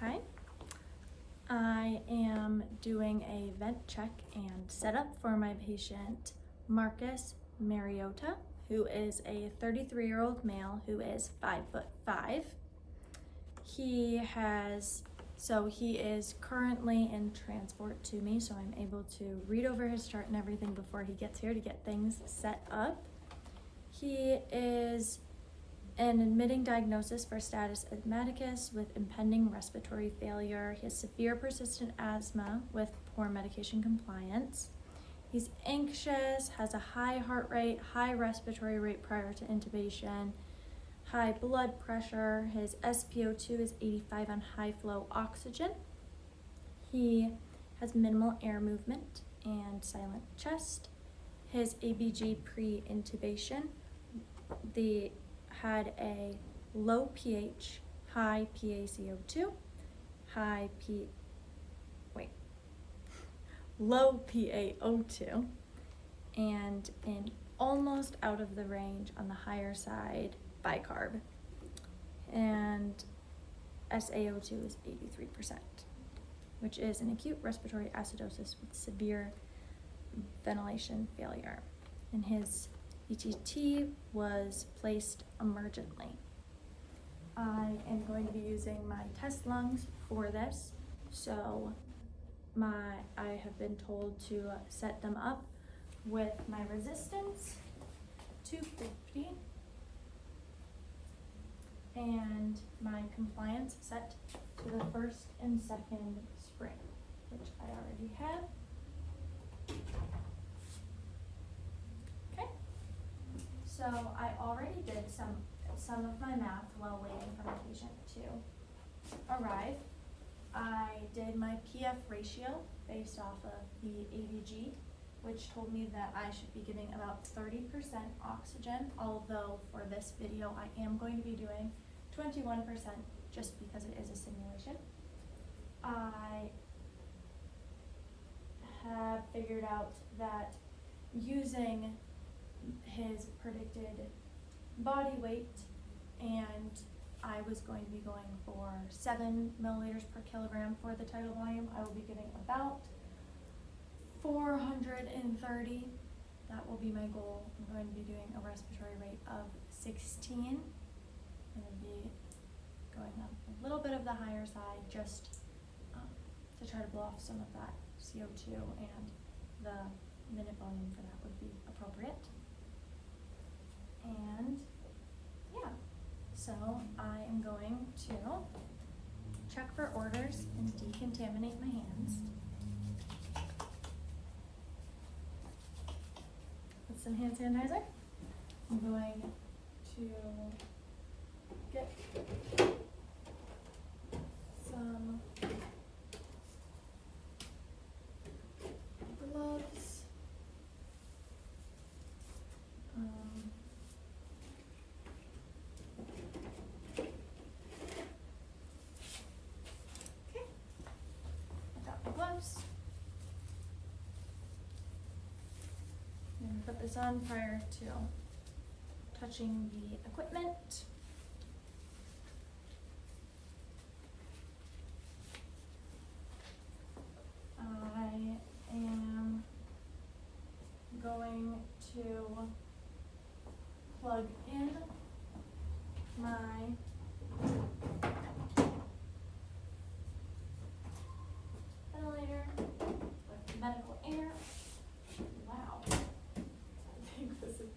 Okay. I am doing a vent check and setup for my patient Marcus Mariota, who is a 33-year-old male who is 5'5". He is currently in transport to me, so I'm able to read over his chart and everything before he gets here to get things set up. He is an admitting diagnosis for status asthmaticus with impending respiratory failure. He has severe persistent asthma with poor medication compliance. He's anxious, has a high heart rate, high respiratory rate prior to intubation, high blood pressure. His SpO2 is 85 on high flow oxygen. He has minimal air movement and silent chest. His ABG pre-intubation, had a low pH, high PaCO2, low PaO2, and an almost out of the range on the higher side bicarb. And SaO2 is 83%, which is an acute respiratory acidosis with severe ventilation failure. And his ETT was placed emergently. I am going to be using my test lungs for this, so I have been told to set them up with my resistance 250 and my compliance set to the first and second spring, which I already have. So I already did some of my math while waiting for my patient to arrive. I did my PF ratio based off of the ABG, which told me that I should be giving about 30% oxygen, although for this video I am going to be doing 21% just because it is a simulation. I have figured out that using his predicted body weight, and I was going to be going for 7 milliliters per kilogram for the tidal volume. I will be giving about 430. That will be my goal. I'm going to be doing a respiratory rate of 16. I'm going to be going up a little bit of the higher side just to try to blow off some of that CO2, and the minute volume for that would be appropriate. And yeah, so I am going to check for orders and decontaminate my hands with some hand sanitizer. I'm going to get some gloves. And put this on prior to touching the equipment. I am going to plug in my ventilator with medical air. Wow. I think this is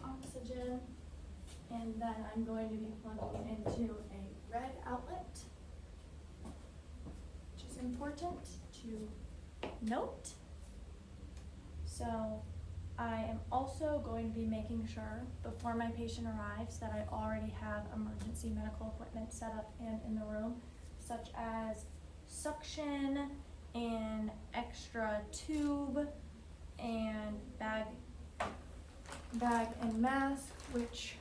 oxygen. And then I'm going to be plugging into a red outlet, which is important to note. So I am also going to be making sure before my patient arrives that I already have emergency medical equipment set up and in the room, such as suction and extra tube and bag and mask, which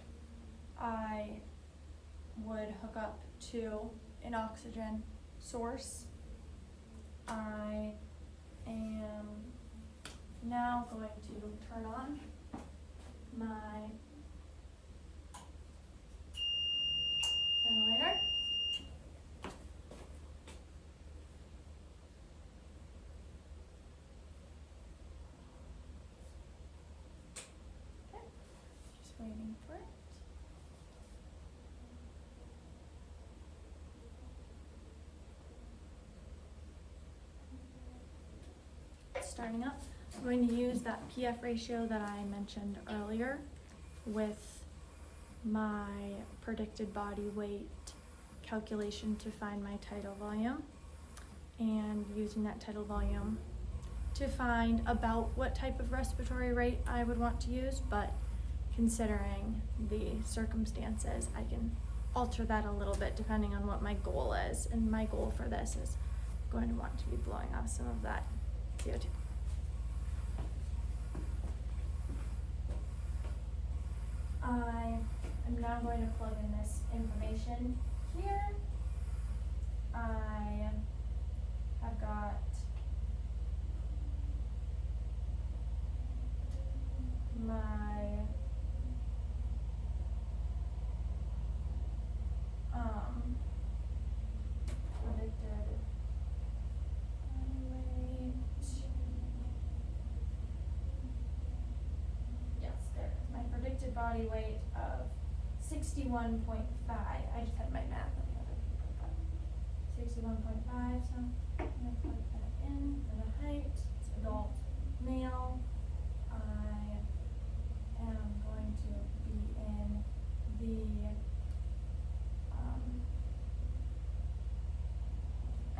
I would hook up to an oxygen source. I am now going to turn on my ventilator starting up, I'm going to use that PF ratio that I mentioned earlier with my predicted body weight calculation to find my tidal volume, and using that tidal volume to find about what type of respiratory rate I would want to use, but considering the circumstances, I can alter that a little bit depending on what my goal is, and my goal for this is going to want to be blowing off some of that CO2. I am now going to plug in this information here. I have got my predicted body weight. Yes, there it is. My predicted body weight of 61.5. I just had my math on the other paper, but 61.5, so I'm going to plug that in for the height. It's adult male. I am going to be in the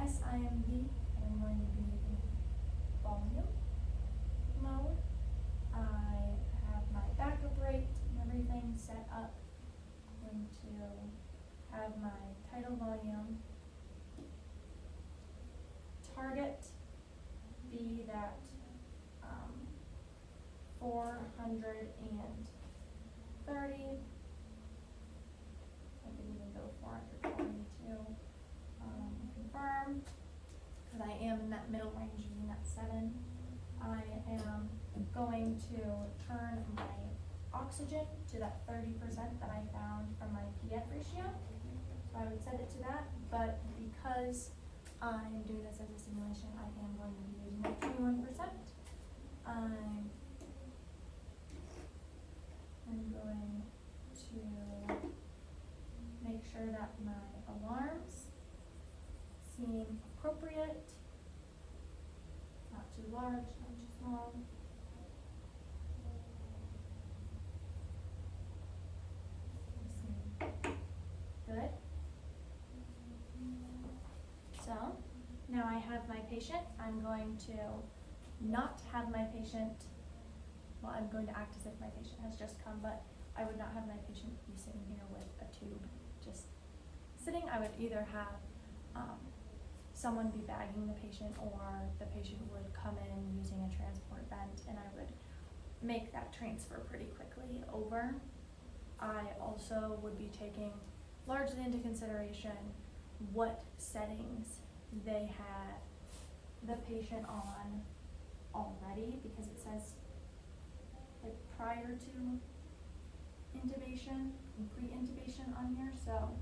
SIMV, and I'm going to be in volume mode. I have my backup rate and everything set up. I'm going to have my tidal volume target be that 430. I could even go 442. Confirm, because I am in that middle range using that 7. I am going to turn my oxygen to that 30% that I found from my PF ratio. So I would set it to that, but because I'm doing this as a simulation, I am going to be using that 21%. I'm going to make sure that my alarms seem appropriate, not too large, not too small. Good. So now I have my patient. I'm going to not have my patient, well, I'm going to act as if my patient has just come, but I would not have my patient be sitting here with a tube just sitting. I would either have someone be bagging the patient, or the patient would come in using a transport vent, and I would make that transfer pretty quickly over. I also would be taking largely into consideration what settings they had the patient on already, because it says like prior to intubation and pre-intubation on here, so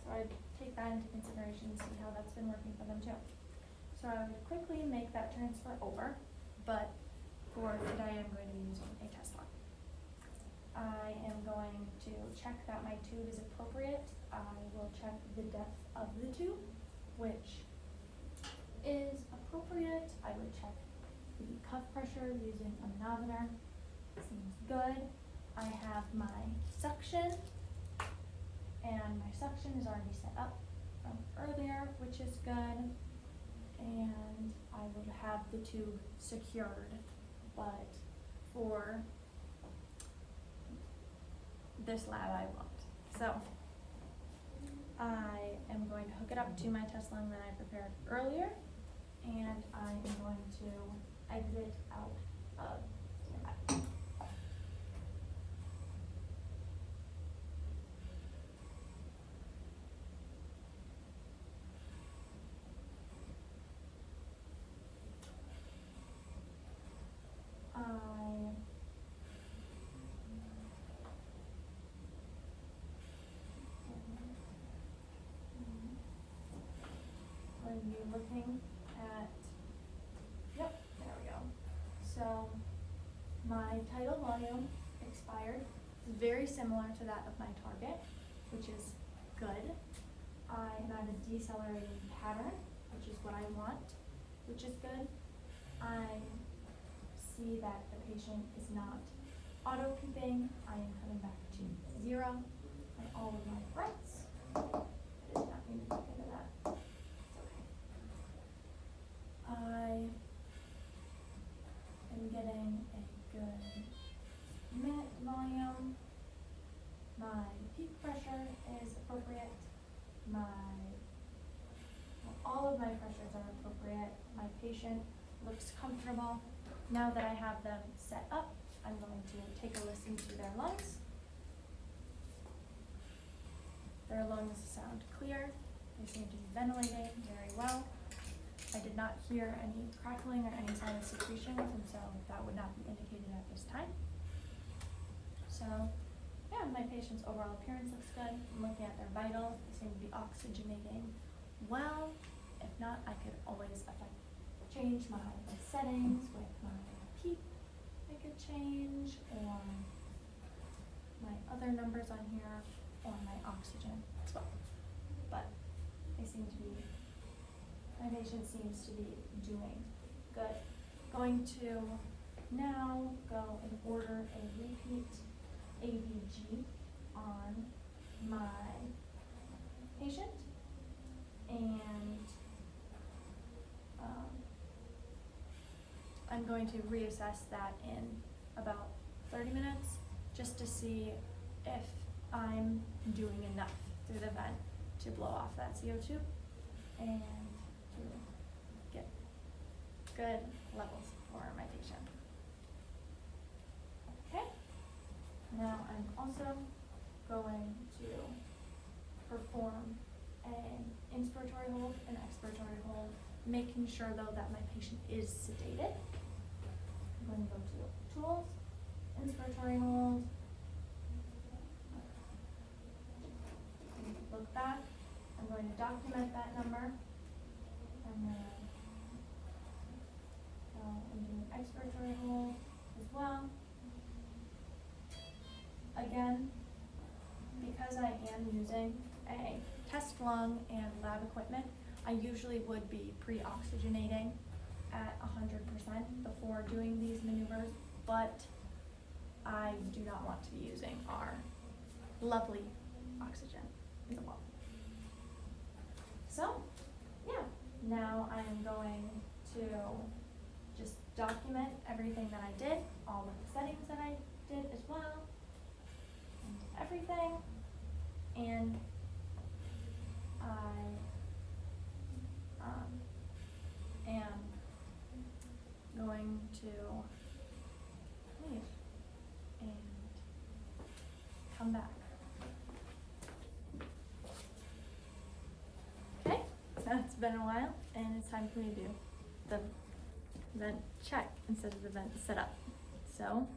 so I'd take that into consideration and see how that's been working for them too. So I would quickly make that transfer over, but for today I'm going to be using a test log. I am going to check that my tube is appropriate. I will check the depth of the tube, which is appropriate. I would check the cuff pressure using a manometer. Seems good. I have my suction, and my suction is already set up from earlier, which is good. And I would have the tube secured, but for this lab I won't. So I am going to hook it up to my test lung that I prepared earlier, and I am going to exit out of the lab. Are you looking at, yep, there we go. So my tidal volume expired. It's very similar to that of my target, which is good. I am at a decelerating pattern which is what I want, which is good. I see that the patient is not auto-peeping. I am coming back to 0 on all of my breaths. I did not mean to look into that. It's okay. I am getting a good minute volume. My peak pressure is appropriate. All of my pressures are appropriate. My patient looks comfortable. Now that I have them set up, I'm going to take a listen to their lungs. Their lungs sound clear. They seem to be ventilating very well. I did not hear any crackling or any sign of secretions, and so that would not be indicated at this time. So, yeah, my patient's overall appearance looks good. I'm looking at their vitals. They seem to be oxygenating well. If not, I could always change my settings with my PEEP. I could change, or my other numbers on here, or my oxygen as well. But they seem to be, my patient seems to be doing good. Going to now go and order a repeat ABG on my patient, and I'm going to reassess that in about 30 minutes just to see if I'm doing enough through the vent to blow off that CO2 and to get good levels for my patient. Okay, now I'm also going to perform an inspiratory hold and expiratory hold, making sure though that my patient is sedated. I'm going to go to tools, inspiratory hold, look back. I'm going to document that number. I'm going to go and do an expiratory hold as well. Again, because I am using a test lung and lab equipment, I usually would be pre-oxygenating at 100% before doing these maneuvers, but I do not want to be using our lovely oxygen in the wall. So, yeah, now I am going to just document everything that I did, all of the settings that I did as well, and everything, and I am going to leave and come back. Okay, so it's been a while, and it's time for me to do the vent check instead of the vent setup. So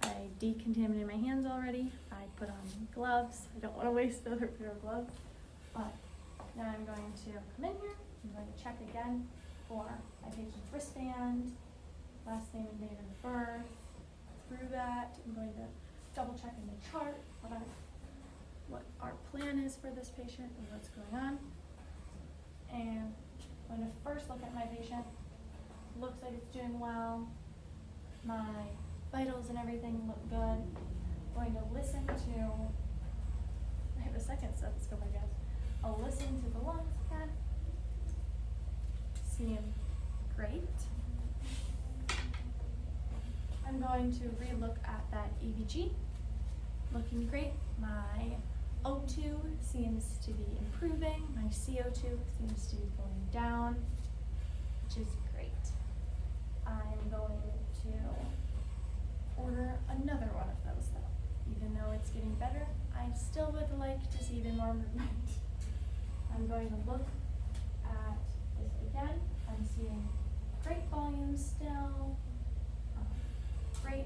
I decontaminated my hands already. I put on gloves. I don't want to waste the other pair of gloves, but now I'm going to come in here. I'm going to check again for my patient's wristband, last name and date of birth. Through that, I'm going to double check in the chart what our plan is for this patient and what's going on. And I'm going to first look at my patient. Looks like it's doing well. My vitals and everything look good. I'm going to listen to, I have a second stethoscope, I guess. I'll listen to the lungs again. Seem great. I'm going to re-look at that EVG. Looking great. My O2 seems to be improving. My CO2 seems to be going down, which is great. I'm going to order another one of those though. Even though it's getting better, I still would like to see even more movement. I'm going to look at this again. I'm seeing great volume still, great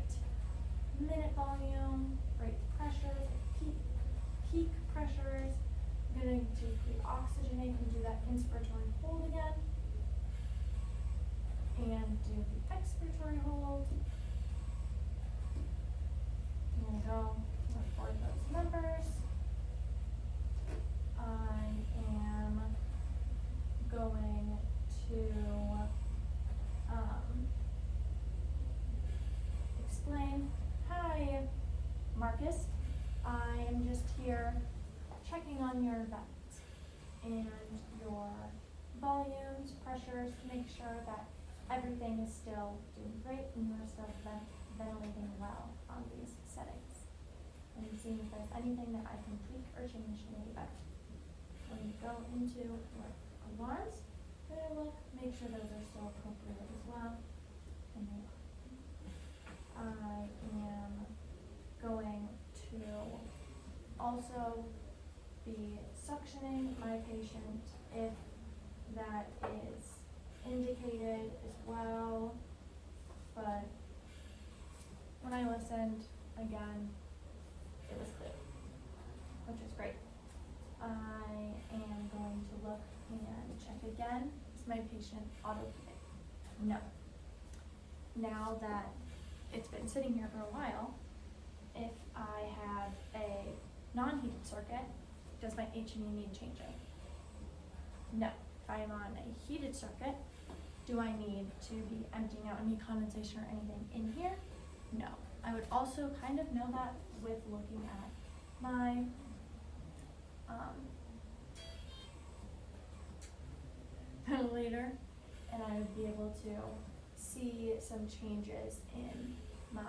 minute volume, great pressures, peak pressures. I'm going to pre-oxygenate and do that inspiratory hold again. And do the expiratory hold. I'm going to go record those numbers. I am going here, checking on your vents and your volumes, pressures, to make sure that everything is still doing great and you're still ventilating well on these settings. And seeing if there's anything that I can tweak or change to make it better. When you go into your alarms, I'm gonna look, make sure those are still appropriate as well. And they are. I am going to also be suctioning my patient if that is indicated as well. But when I listened again, it was clear, which is great. I am going to look and check again. Is my patient auto-heating? No. Now that it's been sitting here for a while, if I have a non-heated circuit, does my H&E need changing? No. If I am on a heated circuit, do I need to be emptying out any condensation or anything in here? No. I would also kind of know that with looking at my ventilator, and I would be able to see some changes in my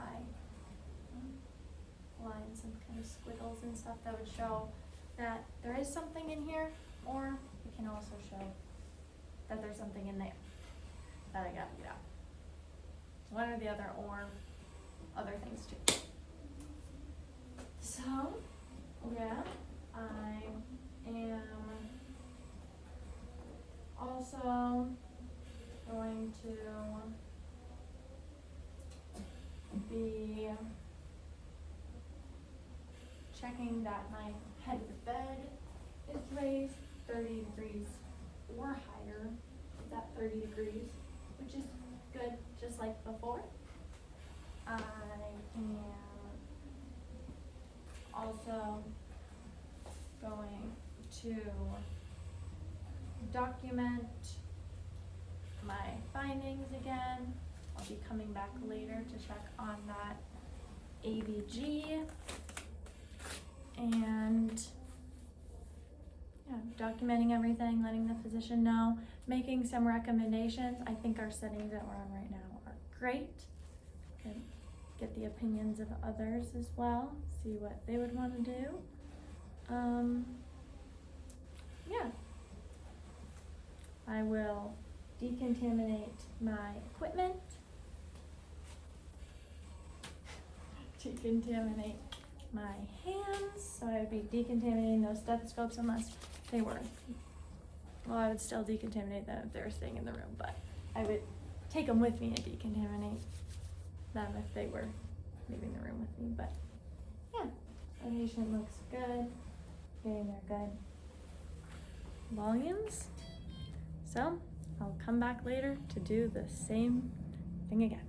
lines, some kind of squiggles and stuff that would show that there is something in here, or it can also show that there's something in there that I gotta get out. One or the other, or other things too. So, yeah, I am also going to be checking that my head of the bed is raised 30 degrees or higher, that 30 degrees, which is good, just like before. I am also going to document my findings again. I'll be coming back later to check on that ABG, and yeah, documenting everything, letting the physician know, making some recommendations. I think our settings that we're on right now are great. Can get the opinions of others as well, see what they would want to do. Yeah, I will decontaminate my equipment, decontaminate my hands, so I would be decontaminating those stethoscopes unless they were, well, I would still decontaminate them if they were staying in the room, but I would take them with me and decontaminate them if they were leaving the room with me. But yeah, the patient looks good, getting their good volumes. So I'll come back later to do the same thing again.